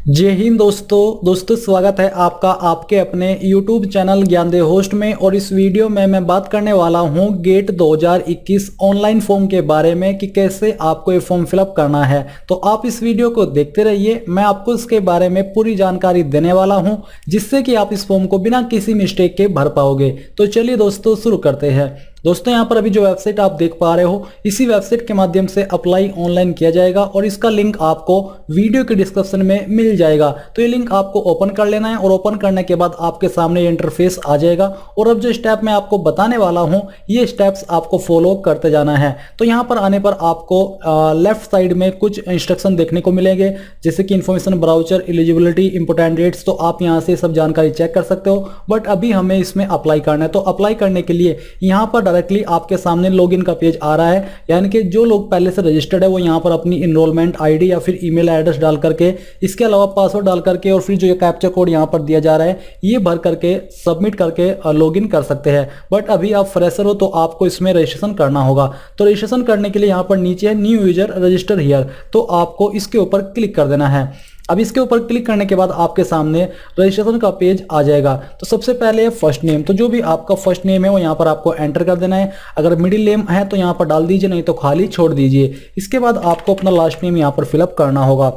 जय हिंद दोस्तों स्वागत है आपका आपके अपने YouTube चैनल ज्ञानदेव होस्ट में। और इस वीडियो में मैं बात करने वाला हूं गेट 2021 ऑनलाइन फॉर्म के बारे में कि कैसे आपको ये फॉर्म फिलअप करना है। तो आप इस वीडियो को देखते रहिए, मैं आपको इसके बारे में पूरी जानकारी देने वाला हूं जिससे कि आप इस फॉर्म को बिना किसी मिस्टेक के भर पाओगे। तो चलिए दोस्तों शुरू करते हैं। दोस्तों यहाँ पर अभी जो वेबसाइट आप देख पा रहे हो, इसी वेबसाइट के माध्यम से अप्लाई ऑनलाइन किया जाएगा और इसका लिंक आपको वीडियो के डिस्क्रिप्शन में मिल जाएगा। तो ये लिंक आपको ओपन कर लेना है और ओपन करने के बाद आपके सामने ये इंटरफेस आ जाएगा। और अब जो स्टेप मैं आपको बताने वाला हूँ ये स्टेप्स आपको फॉलो करते जाना है। तो यहाँ पर आने पर आपको लेफ्ट साइड में कुछ इंस्ट्रक्शन देखने को मिलेंगे, जैसे कि information brochure, eligibility, important dates. तो आप यहाँ से सब जानकारी चेक कर सकते हो, बट अभी हमें इसमें अप्लाई करना है। तो अप्लाई करने के लिए यहाँ पर डायरेक्टली आपके सामने लॉगिन का पेज आ रहा है, यानी कि जो लोग पहले से रजिस्टर्ड है वो यहाँ पर अपनी इनरोलमेंट आईडी या फिर ईमेल एड्रेस डाल करके, इसके अलावा पासवर्ड डाल करके और फिर जो कैप्चा कोड यहाँ पर दिया जा रहा है ये भर करके सबमिट करके लॉगिन कर सकते हैं। बट अभी आप फ्रेशर हो तो आपको इसमें रजिस्ट्रेशन करना होगा। तो रजिस्ट्रेशन करने के लिए यहाँ पर नीचे है न्यू यूजर रजिस्टर हियर, तो आपको इसके ऊपर क्लिक कर देना है। अब इसके ऊपर क्लिक करने के बाद आपके सामने रजिस्ट्रेशन का पेज आ जाएगा। तो सबसे पहले है फर्स्ट नेम, तो जो भी आपका फर्स्ट नेम है वो यहाँ पर आपको एंटर कर देना है। अगर मिडिल नेम है तो यहाँ पर डाल दीजिए, नहीं तो खाली छोड़ दीजिए। इसके बाद आपको अपना लास्ट नेम यहाँ पर फिलअप करना होगा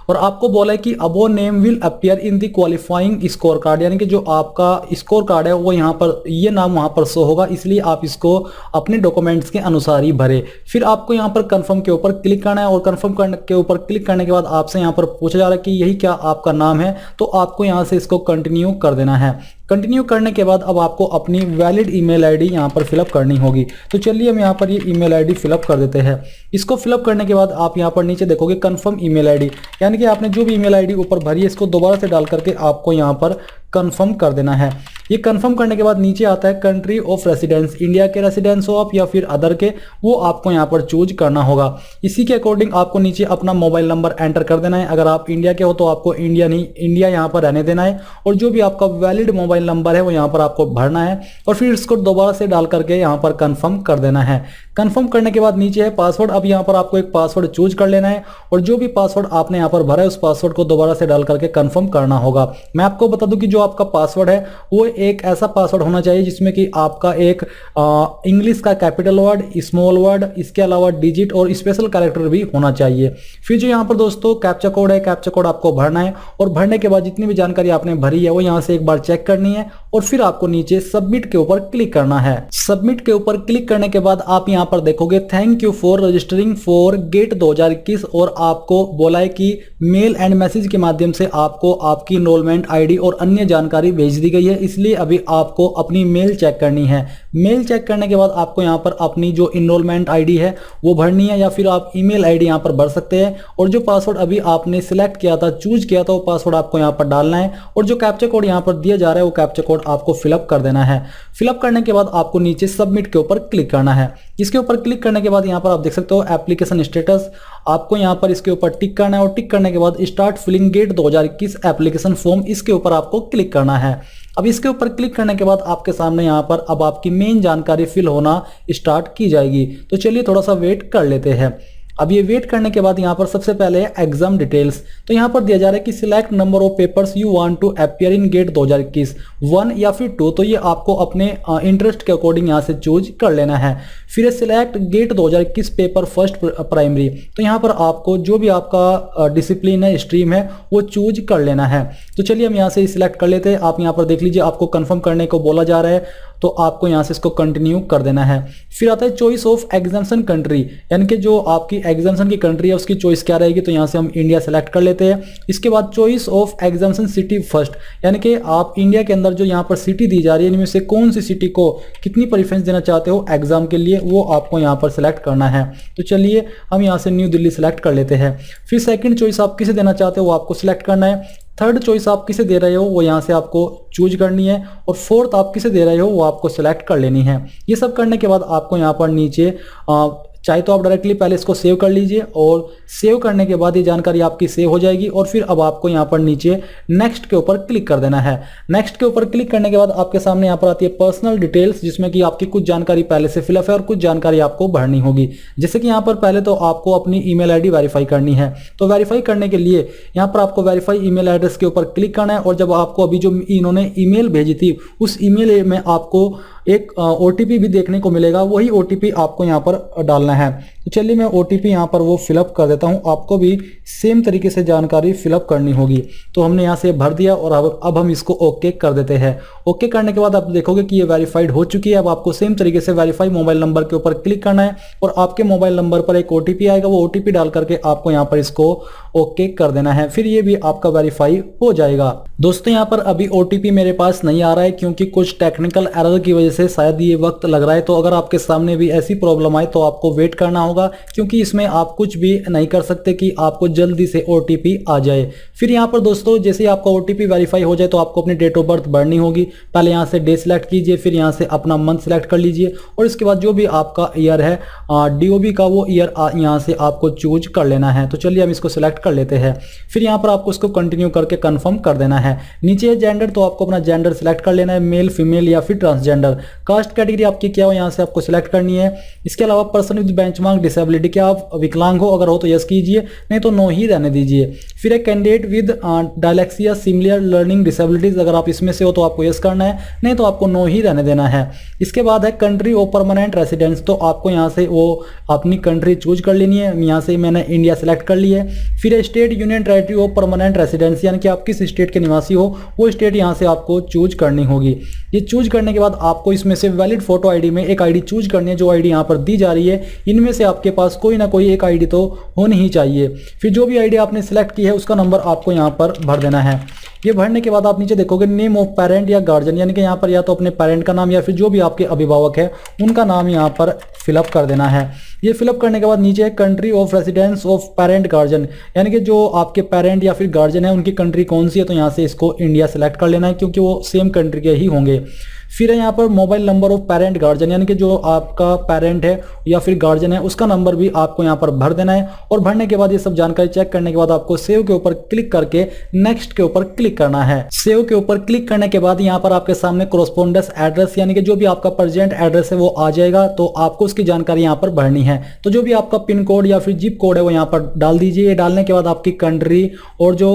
और आपको बोला है कि above name will appear in the qualifying score card, यानी कि जो आपका स्कोर कार्ड है वो यहाँ पर ये नाम वहाँ पर शो होगा, इसलिए आप इसको अपने डॉक्यूमेंट्स के अनुसार ही भरे। फिर आपको यहाँ पर कंफर्म के ऊपर क्लिक करना है और कंफर्म करने के ऊपर क्लिक करने के बाद आपसे यहाँ पर पूछा जा रहा है कि यही क्या आपका नाम है, तो आपको यहाँ से इसको कंटिन्यू कर देना है। कंटिन्यू करने के बाद अब आपको अपनी वैलिड ईमेल आईडी यहाँ पर फिलअप करनी होगी। तो चलिए हम यहाँ पर ये ईमेल आईडी फिलअप कर देते हैं। इसको फिलअप करने के बाद आप यहाँ पर नीचे देखोगे कंफर्म ईमेल आईडी, यानी कि आपने जो भी ईमेल आईडी ऊपर भरी है इसको दोबारा से डाल करके आपको यहाँ पर कंफर्म कर देना है। ये कंफर्म करने के बाद नीचे आता है कंट्री ऑफ रेसिडेंस, इंडिया के रेसिडेंस हो आप या फिर अदर के, वो आपको यहाँ पर चूज करना होगा। इसी के अकॉर्डिंग आपको नीचे अपना मोबाइल नंबर एंटर कर देना है। अगर आप इंडिया के हो तो आपको इंडिया नहीं, इंडिया यहाँ पर रहने देना है और जो भी आपका वैलिड मोबाइल नंबर है वो यहाँ पर आपको भरना है और फिर इसको दोबारा से डाल करके यहाँ पर कंफर्म कर देना है। कंफर्म करने के बाद नीचे है पासवर्ड। अब यहाँ पर आपको एक पासवर्ड चूज कर लेना है और जो भी पासवर्ड आपने यहाँ पर भरा है उस पासवर्ड को दोबारा से डाल करके कंफर्म करना होगा। मैं आपको बता दूं कि जो आपका पासवर्ड है वो एक ऐसा पासवर्ड होना चाहिए जिसमें कि आपका एक इंग्लिश का कैपिटल वर्ड, स्मॉल वर्ड, इसके अलावा डिजिट और स्पेशल कैरेक्टर भी होना चाहिए। फिर जो यहाँ पर दोस्तों कैप्चा कोड है, कैप्चा कोड आपको भरना है और भरने के बाद जितनी भी जानकारी आपने भरी है वो यहाँ से एक बार चेक करनी है और फिर आपको नीचे सबमिट के ऊपर क्लिक करना है। सबमिट के ऊपर क्लिक करने के बाद आप यहाँ पर देखोगे thank you for registering for GATE 2021 और आपको बोला है कि मेल एंड मैसेज के माध्यम से आपको आपकी इनरोलमेंट आईडी और अन्य जानकारी भेज दी गई है, इसलिए अभी आपको अपनी मेल चेक करनी है। मेल चेक करने के बाद आपको यहाँ पर अपनी जो इनरोलमेंट आईडी है वो भरनी है या फिर आप ईमेल आईडी यहाँ पर भर सकते हैं और जो पासवर्ड अभी आपने सिलेक्ट किया था, चूज किया था, वो पासवर्ड आपको यहाँ पर डालना है और जो कैप्चा कोड यहाँ पर दिया जा रहा है वो कैप्चा कोड आपको फिलअप कर देना है। फिलअप करने के बाद आपको नीचे सबमिट के ऊपर क्लिक करना है। इसके ऊपर क्लिक करने के बाद यहाँ पर आप देख सकते हो एप्लीकेशन स्टेटस, आपको यहाँ पर इसके ऊपर टिक करना है और टिक करने के बाद start filling GATE 2021 application form, इसके ऊपर आपको क्लिक करना है। अब इसके ऊपर क्लिक करने के बाद आपके सामने यहाँ पर अब आपकी मेन जानकारी फिल होना स्टार्ट की जाएगी। तो चलिए थोड़ा सा वेट कर लेते हैं। अब ये वेट करने के बाद यहाँ पर सबसे पहले है एग्जाम डिटेल्स। तो यहाँ पर दिया जा रहा है कि select number of papers you want to appear in GATE 2021, 1 या फिर 2। तो ये आपको अपने इंटरेस्ट के अकॉर्डिंग यहाँ से चूज कर लेना है। फिर select GATE 2021 paper first primary, तो यहाँ पर आपको जो भी आपका डिसिप्लिन है, स्ट्रीम है, वो चूज कर लेना है। तो चलिए हम यहाँ से सिलेक्ट कर लेते हैं। आप यहाँ पर देख लीजिए आपको कंफर्म करने को बोला जा रहा है, तो आपको यहाँ से इसको कंटिन्यू कर देना है। फिर आता है चॉइस ऑफ एग्जाम्शन कंट्री, यानी कि जो आपकी एग्जाम्शन की कंट्री है उसकी चॉइस क्या रहेगी। तो यहाँ से हम इंडिया सेलेक्ट कर लेते हैं। इसके बाद choice of exemption city first, यानी कि आप इंडिया के अंदर जो यहाँ पर सिटी दी जा रही है इनमें से कौन सी सिटी को कितनी प्रेफरेंस देना चाहते हो एग्जाम के लिए, वो आपको यहाँ पर सेलेक्ट करना है। तो चलिए हम यहाँ से न्यू दिल्ली सेलेक्ट कर लेते हैं। फिर सेकंड चॉइस आप किसे देना चाहते हो वो आपको सिलेक्ट करना है। थर्ड चॉइस आप किसे दे रहे हो वो यहाँ से आपको चूज करनी है और फोर्थ आप किसे दे रहे हो वो आपको सिलेक्ट कर लेनी है। ये सब करने के बाद आपको यहाँ पर नीचे चाहे तो आप डायरेक्टली पहले इसको सेव कर लीजिए और सेव करने के बाद ये जानकारी आपकी सेव हो जाएगी और फिर अब आपको यहाँ पर नीचे नेक्स्ट के ऊपर क्लिक कर देना है। नेक्स्ट के ऊपर क्लिक करने के बाद आपके सामने यहाँ पर आती है पर्सनल डिटेल्स, जिसमें कि आपकी कुछ जानकारी पहले से फिलअप है और कुछ जानकारी आपको भरनी होगी। जैसे कि यहाँ पर पहले तो आपको अपनी ईमेल आईडी वेरीफाई करनी है। तो वेरीफाई करने के लिए यहाँ पर आपको वेरीफाई ईमेल एड्रेस के ऊपर क्लिक करना है और जब आपको अभी जो इन्होंने ईमेल भेजी थी उस ईमेल में आपको एक OTP भी देखने को मिलेगा, वही OTP आपको यहाँ पर डालना है। तो चलिए मैं OTP यहाँ पर वो फिलअप कर देता हूँ। आपको भी सेम तरीके से जानकारी फिलअप करनी होगी। तो हमने यहाँ से भर दिया और अब हम इसको ओके कर देते हैं। ओके करने के बाद आप देखोगे कि ये वेरीफाइड हो चुकी है। अब आपको सेम तरीके से वेरीफाई मोबाइल नंबर के ऊपर क्लिक करना है और आपके मोबाइल नंबर पर एक OTP आएगा, वो OTP डाल करके आपको यहाँ पर इसको ओके कर देना है। फिर ये भी आपका वेरीफाई हो जाएगा। दोस्तों यहाँ पर अभी OTP मेरे पास नहीं आ रहा है क्योंकि कुछ टेक्निकल एरर की वजह से शायद ये वक्त लग रहा है। तो अगर आपके सामने भी ऐसी प्रॉब्लम आए तो आपको वेट करना होगा, क्योंकि इसमें आप कुछ भी नहीं कर सकते कि आपको जल्दी से OTP आ जाए। फिर यहाँ पर दोस्तों जैसे आपका OTP वेरीफाई हो जाए तो आपको अपनी डेट ऑफ बर्थ भरनी होगी। पहले यहाँ से डे सिलेक्ट कीजिए, फिर यहाँ से अपना मंथ सिलेक्ट कर लीजिए और इसके बाद जो भी आपका ईयर है DOB का वो ईयर यहाँ से आपको चूज कर लेना है। तो चलिए हम इसको सिलेक्ट कर लेते हैं। फिर यहाँ पर आपको इसको कंटिन्यू करके कंफर्म कर देना है। नीचे जेंडर, तो आपको अपना जेंडर सिलेक्ट कर लेना है, मेल फीमेल या फिर ट्रांसजेंडर। कास्ट कैटेगरी आपकी क्या हो यहाँ से आपको सिलेक्ट करनी है। इसके अलावा पर्सन विद बेंचमार्क डिसेबिलिटी, क्या आप विकलांग हो, अगर हो तो यस कीजिए, नहीं तो नो ही रहने दीजिए। फिर एक candidate with dyslexia similar learning disabilities, अगर आप इसमें से हो तो आपको यस करना है, नहीं तो आपको नो ही रहने देना है। इसके बाद है कंट्री ऑफ परमानेंट रेसिडेंस, तो आपको यहाँ से वो अपनी कंट्री चूज कर लेनी है। यहाँ से मैंने इंडिया सेलेक्ट कर ली है। फिर state union territory of permanent residence, यानी कि आप किस स्टेट के निवासी हो वो स्टेट यहाँ से आपको चूज करनी होगी। ये चूज करने के बाद आपको इसमें से वैलिड फोटो आईडी में एक आईडी चूज करनी है। जो आईडी यहाँ पर दी जा रही है इनमें से आपके पास कोई ना कोई एक आईडी तो होनी ही चाहिए। फिर जो भी आईडी आपने सिलेक्ट की है उसका नंबर आपको यहाँ पर भर देना है। ये भरने के बाद आप नीचे देखोगे नेम ऑफ पेरेंट या गार्जियन, यानी कि यहाँ पर या तो अपने पेरेंट का नाम या फिर जो भी आपके अभिभावक है उनका नाम यहाँ पर फिलअप कर देना है। ये फिलअप करने के बाद नीचे है country of residence of parent guardian, यानी कि जो आपके पेरेंट या फिर गार्जियन है उनकी कंट्री कौन सी है। तो यहाँ से इसको इंडिया सेलेक्ट कर लेना है क्योंकि वो सेम कंट्री के ही होंगे। फिर है यहाँ पर mobile number of parent guardian, यानी कि जो आपका पेरेंट है या फिर गार्जियन है उसका नंबर भी आपको यहाँ पर भर देना है। और भरने के बाद ये सब जानकारी चेक करने के बाद आपको सेव के ऊपर क्लिक करके नेक्स्ट के ऊपर क्लिक करना है। सेव के ऊपर क्लिक करने के बाद यहाँ पर आपके सामने कोरस्पोंडेंस एड्रेस, यानी कि जो भी आपका प्रेजेंट एड्रेस है वो आ जाएगा। तो आपको उसकी जानकारी यहाँ पर भरनी है। तो जो भी आपका पिन कोड या फिर जिप कोड है वो यहाँ पर डाल दीजिए। ये डालने के बाद आपकी कंट्री और जो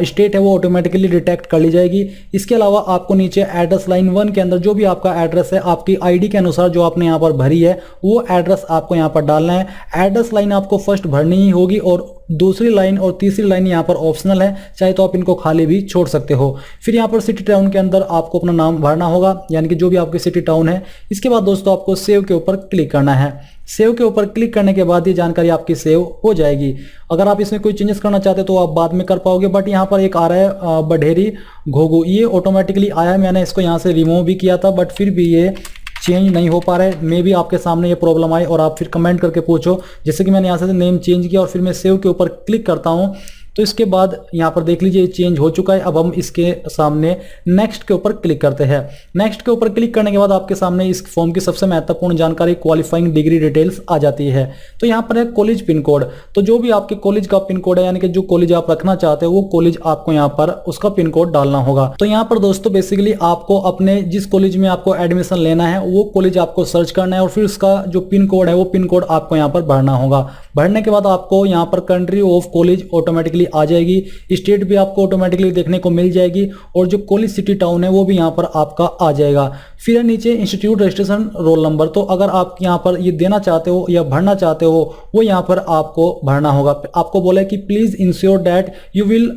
स्टेट है वो ऑटोमेटिकली डिटेक्ट कर ली जाएगी। इसके अलावा आपको नीचे एड्रेस लाइन 1 के अंदर जो भी आपका एड्रेस है आपकी आईडी के अनुसार जो आपने यहाँ पर भरी है वो एड्रेस आपको यहाँ पर डालना है। एड्रेस लाइन आपको फर्स्ट भरनी ही होगी और दूसरी लाइन और तीसरी लाइन यहाँ पर ऑप्शनल है, चाहे तो आप इनको खाली भी छोड़ सकते हो। फिर यहाँ पर सिटी टाउन के अंदर आपको अपना नाम भरना होगा, यानी कि जो भी आपकी सिटी टाउन है। इसके बाद दोस्तों आपको सेव के ऊपर क्लिक करना है। सेव के ऊपर क्लिक करने के बाद ये जानकारी आपकी सेव हो जाएगी। अगर आप इसमें कोई चेंजेस करना चाहते तो आप बाद में कर पाओगे, बट यहाँ पर एक आ रहा है बढेरी घोघू, ये ऑटोमेटिकली आया है। मैंने इसको यहाँ से रिमूव भी किया था बट फिर भी ये चेंज नहीं हो पा रहा है। मे भी आपके सामने ये प्रॉब्लम आई और आप फिर कमेंट करके पूछो। जैसे कि मैंने यहाँ से नेम चेंज किया और फिर मैं सेव के ऊपर क्लिक करता हूँ तो इसके बाद यहाँ पर देख लीजिए चेंज हो चुका है। अब हम इसके सामने नेक्स्ट के ऊपर क्लिक करते हैं। नेक्स्ट के ऊपर क्लिक करने के बाद आपके सामने इस फॉर्म की सबसे महत्वपूर्ण जानकारी क्वालिफाइंग डिग्री डिटेल्स आ जाती है। तो यहाँ पर है कॉलेज पिन कोड, तो जो भी आपके कॉलेज का पिन कोड है, यानी कि जो कॉलेज आप रखना चाहते हो वो कॉलेज आपको यहाँ पर उसका पिन कोड डालना होगा। तो यहाँ पर दोस्तों बेसिकली आपको अपने जिस कॉलेज में आपको एडमिशन लेना है वो कॉलेज आपको सर्च करना है और फिर उसका जो पिन कोड है वो पिन कोड आपको यहाँ पर भरना होगा। भरने के बाद आपको यहाँ पर कंट्री ऑफ कॉलेज ऑटोमेटिकली आ जाएगी, स्टेट भी आपको ऑटोमेटिकली देखने को मिल जाएगी और जो कॉलेज सिटी टाउन है वो भी यहाँ पर आपका आ जाएगा। फिर नीचे इंस्टीट्यूट रजिस्ट्रेशन रोल नंबर, तो अगर आप यहाँ पर ये देना चाहते हो या भरना चाहते हो वो यहाँ पर आपको भरना होगा। आपको बोला है कि please ensure that you will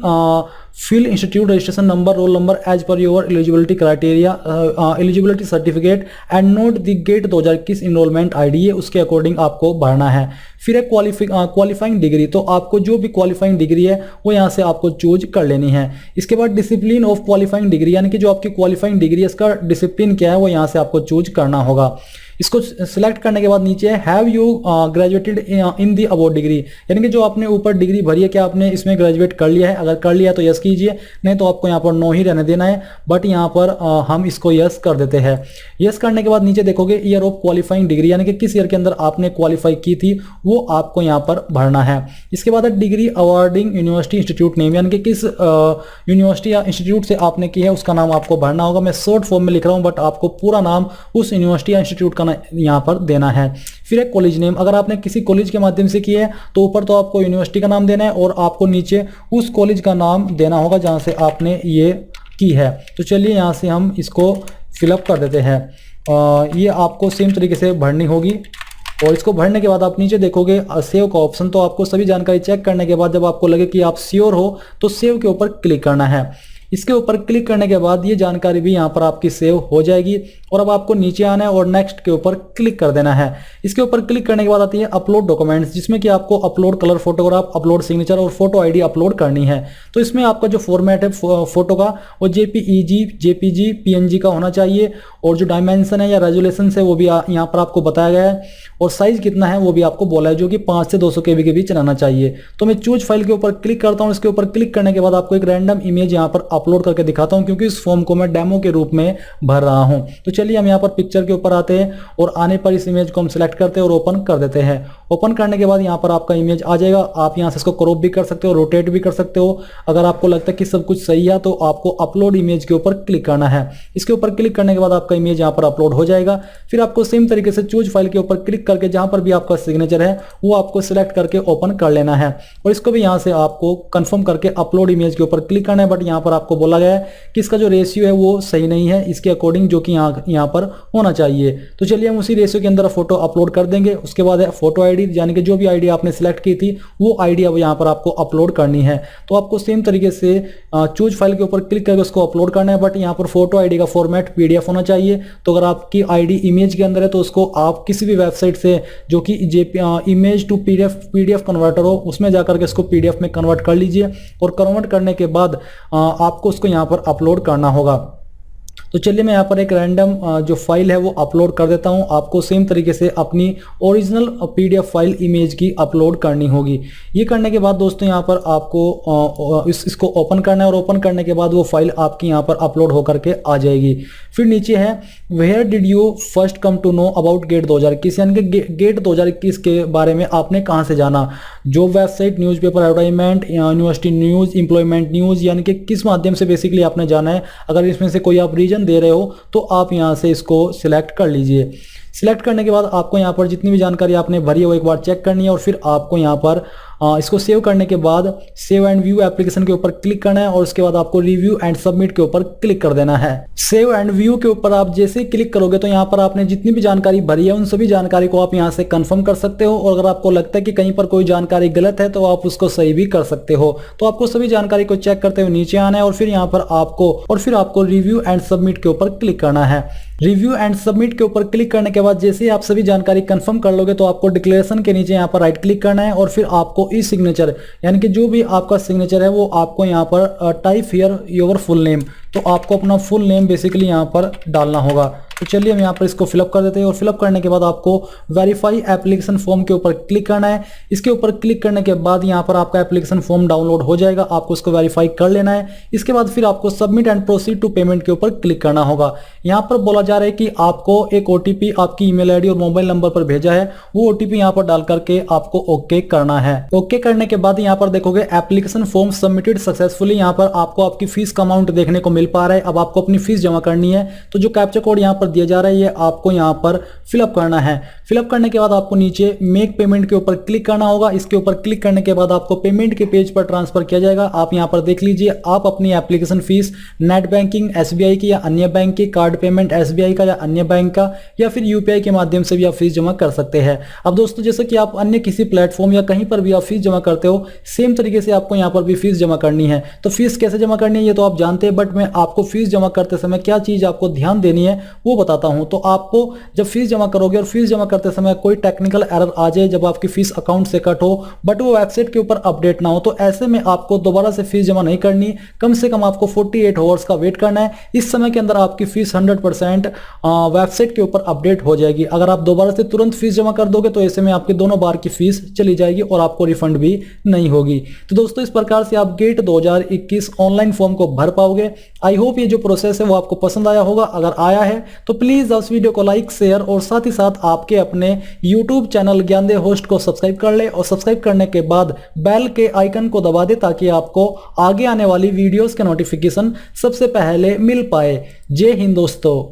fill institute registration number roll number as per your eligibility criteria eligibility certificate and note the GATE 2021 enrollment ID, ये उसके अकॉर्डिंग आपको भरना है। फिर एक क्वालिफाइंग डिग्री, तो आपको जो भी क्वालिफाइंग डिग्री है वो यहाँ से आपको चूज कर लेनी है। इसके बाद डिसिप्लिन ऑफ क्वालिफाइंग डिग्री, यानी कि जो आपकी क्वालिफाइंग डिग्री है इसका डिसिप्लिन क्या है वो यहाँ से आपको चूज करना होगा। इसको सिलेक्ट करने के बाद नीचे है have you graduated in the above degree, यानी कि जो आपने ऊपर डिग्री भरी है क्या आपने इसमें ग्रेजुएट कर लिया है। अगर कर लिया तो यस कीजिए, नहीं तो आपको यहाँ पर नो ही रहने देना है, बट यहाँ पर हम इसको यस कर देते हैं। यस करने के बाद नीचे देखोगे ईयर ऑफ क्वालिफाइंग डिग्री, यानी कि किस ईयर के अंदर आपने क्वालिफाई की थी वो आपको यहाँ पर भरना है। इसके बाद degree awarding university institute name, यानी कि किस यूनिवर्सिटी या इंस्टीट्यूट से आपने की है उसका नाम आपको भरना होगा। मैं शॉर्ट फॉर्म में लिख रहा हूँ, बट आपको पूरा नाम उस यूनिवर्सिटी या इंस्टीट्यूट का यहाँ पर देना है। फिर एक कॉलेज नेम, अगर आपने किसी कॉलेज के माध्यम से की है तो ऊपर तो आपको यूनिवर्सिटी का नाम देना है और आपको नीचे उस कॉलेज का नाम देना होगा जहाँ से आपने ये की है। तो चलिए यहाँ से हम इसको फिलअप कर देते हैं। ये आपको सेम तरीके से भरनी होगी और इसको भरने के बाद आप नीचे देखोगे सेव का ऑप्शन। तो आपको सभी जानकारी चेक करने के बाद जब आपको लगे कि आप श्योर हो तो सेव के ऊपर क्लिक करना है। इसके ऊपर क्लिक करने के बाद ये जानकारी भी यहाँ पर आपकी सेव हो जाएगी और अब आपको नीचे आना है और नेक्स्ट के ऊपर क्लिक कर देना है। इसके ऊपर क्लिक करने के बाद आती है अपलोड डॉक्यूमेंट्स, जिसमें कि आपको upload colour photograph, upload signature और फोटो आईडी अपलोड करनी है। तो इसमें आपका जो फॉर्मेट है फोटो का वो जेपीईजी, जेपीजी, पीएनजी का होना चाहिए और जो डायमेंशन है या रेजोल्यूशन है वो भी यहाँ पर आपको बताया गया है और साइज कितना है वो भी आपको बोला है, जो कि 5 से 200 KB के बीच रहना चाहिए। तो मैं चूज फाइल के ऊपर क्लिक करता हूँ। इसके ऊपर क्लिक करने के बाद आपको एक रैंडम इमेज यहाँ पर अपलोड करके दिखाता हूँ, क्योंकि इस फॉर्म को मैं डेमो के रूप में भर रहा हूँ। तो चलिए हम यहाँ पर पिक्चर के ऊपर आते हैं और आने पर इस इमेज को हम सिलेक्ट करते हैं और ओपन कर देते हैं। ओपन करने के बाद यहाँ पर आपका इमेज आ जाएगा। आप यहाँ से इसको क्रॉप भी कर सकते हो, रोटेट भी कर सकते हो। अगर आपको लगता है कि सब कुछ सही है तो आपको अपलोड इमेज के ऊपर क्लिक करना है। इसके ऊपर क्लिक करने के बाद आपका इमेज यहाँ पर अपलोड हो जाएगा। फिर आपको सेम तरीके से चूज फाइल के ऊपर क्लिक करके जहां पर भी आपका सिग्नेचर है वो आपको सिलेक्ट करके ओपन कर लेना है और इसको भी यहाँ से आपको कंफर्म करके अपलोड इमेज के ऊपर क्लिक करना है। बट यहाँ पर आपको बोला गया है कि इसका जो रेशियो है वो सही नहीं है इसके अकॉर्डिंग, जो कि यहाँ पर होना चाहिए। तो चलिए हम उसी रेशियो के अंदर फोटो अपलोड कर देंगे। उसके बाद है फोटो आईडी, यानी कि जो भी आईडी आपने सिलेक्ट की थी वो आईडी अब यहाँ पर आपको अपलोड करनी है। तो आपको सेम तरीके से चूज फाइल के ऊपर क्लिक करके उसको अपलोड करना है। बट यहाँ पर फोटो आईडी का फॉर्मेट पीडीएफ होना चाहिए। तो अगर आपकी आईडी इमेज के अंदर है तो उसको आप किसी भी वेबसाइट से जो कि इमेज टू पीडीएफ कन्वर्टर हो उसमें जाकर के इसको पीडीएफ में कन्वर्ट कर लीजिए और कन्वर्ट करने के बाद आपको उसको यहाँ पर अपलोड करना होगा। तो चलिए मैं यहाँ पर एक रैंडम जो फाइल है वो अपलोड कर देता हूँ। आपको सेम तरीके से अपनी ओरिजिनल पीडीएफ फाइल इमेज की अपलोड करनी होगी। ये करने के बाद दोस्तों यहाँ पर आपको इसको ओपन करना है और ओपन करने के बाद वो फाइल आपकी यहाँ पर अपलोड होकर के आ जाएगी। फिर नीचे है where did you first come to know about GATE 2021, यानी कि गेट 2021 के बारे में आपने कहाँ से जाना। Job website, newspaper, advertisement, university news, employment news, यानी कि किस माध्यम से बेसिकली आपने जाना है। अगर इसमें से कोई आप रीजन दे रहे हो तो आप यहां से इसको सिलेक्ट कर लीजिए। सिलेक्ट करने के बाद आपको यहां पर जितनी भी जानकारी आपने भरी है वो एक बार चेक करनी है और फिर आपको यहां पर इसको सेव करने के बाद सेव एंड व्यू एप्लीकेशन के ऊपर क्लिक करना है और उसके बाद आपको रिव्यू एंड सबमिट के ऊपर क्लिक कर देना है। सेव एंड व्यू के ऊपर आप जैसे ही क्लिक करोगे तो यहाँ पर आपने जितनी भी जानकारी भरी है उन सभी जानकारी को आप यहाँ से कंफर्म कर सकते हो और अगर आपको लगता है कि कहीं पर कोई जानकारी गलत है तो आप उसको सही भी कर सकते हो। तो आपको सभी जानकारी को चेक करते हुए नीचे आना है और फिर यहाँ पर आपको रिव्यू एंड सबमिट के ऊपर क्लिक करना है। रिव्यू एंड सबमिट के ऊपर क्लिक करने के बाद जैसे ही आप सभी जानकारी कंफर्म कर लोगे तो आपको डिक्लेरेशन के नीचे यहाँ पर राइट क्लिक करना है और फिर आपको ई सिग्नेचर, यानी कि जो भी आपका सिग्नेचर है वो आपको यहाँ पर type here your full name, तो आपको अपना फुल नेम बेसिकली यहाँ पर डालना होगा। तो चलिए हम यहाँ पर इसको फिलअप कर देते हैं और फिलअप करने के बाद आपको वेरीफाई एप्लीकेशन फॉर्म के ऊपर क्लिक करना है। इसके ऊपर क्लिक करने के बाद यहाँ पर आपका एप्लीकेशन फॉर्म डाउनलोड हो जाएगा, आपको इसको वेरीफाई कर लेना है। इसके बाद फिर आपको submit and proceed to payment के ऊपर क्लिक करना होगा। यहाँ पर बोला जा रहा है कि आपको एक ओटीपी आपकी ईमेल आईडी और मोबाइल नंबर पर भेजा है, वो ओटीपी यहाँ पर डाल करके आपको ओके करना है। ओके करने के बाद यहाँ पर देखोगे एप्लीकेशन फॉर्म सबमिटेड सक्सेसफुली, यहाँ पर आपको आपकी फीस का अमाउंट देखने को मिल पा रहा है। अब आपको अपनी फीस जमा करनी है तो जो कैप्चा कोड यहाँ पर दिया जा रहा है ये आपको यहाँ पर फिलअप करना है। फिलअप करने के बाद आपको नीचे मेक पेमेंट के ऊपर क्लिक करना होगा। इसके ऊपर क्लिक करने के बाद आपको पेमेंट के पेज पर ट्रांसफर किया जाएगा। आप यहाँ पर देख लीजिए, आप अपनी application fees net banking SBI की या अन्य बैंक की, कार्ड पेमेंट एसबीआई का या अन्य बैंक का, या फिर यूपीआई के माध्यम से भी आप फीस जमा कर सकते हैं। अब दोस्तों जैसे कि आप अन्य किसी प्लेटफॉर्म या कहीं पर भी आप फीस जमा करते हो, सेम तरीके से आपको यहाँ पर भी फीस जमा करनी है। तो फीस कैसे जमा करनी है ये तो आप जानते हैं, बट मैं आपको फीस जमा करते समय क्या चीज आपको ध्यान देनी है वो बताता हूं। तो आपको जब फीस जमा करोगे और फीस जमा करते समय कोई टेक्निकल एरर आ जाए, जब आपकी फीस अकाउंट से कट हो बट वो वेबसाइट के ऊपर अपडेट ना हो, तो ऐसे में आपको दोबारा से फीस जमा नहीं करनी। कम से कम आपको 48 आवर्स का वेट करना है। इस समय के अंदर आपकी फीस 100% वेबसाइट के ऊपर अपडेट हो जाएगी। अगर आप दोबारा से तुरंत फीस जमा कर दोगे तो ऐसे में आपकी दोनों बार की फीस चली जाएगी और आपको रिफंड भी नहीं होगी। तो दोस्तों, इस प्रकार से आप गेट 2021 ऑनलाइन फॉर्म को भर पाओगे। आई होप ये जो प्रोसेस है वो आपको पसंद आया होगा। अगर आया है तो प्लीज उस वीडियो को लाइक, शेयर और साथ ही साथ आपके अपने यूट्यूब चैनल ज्ञानदेव होस्ट को सब्सक्राइब कर ले और सब्सक्राइब करने के बाद बेल के आइकन को दबा दे ताकि आपको आगे आने वाली वीडियोस के नोटिफिकेशन सबसे पहले मिल पाए। जय हिंद दोस्तों।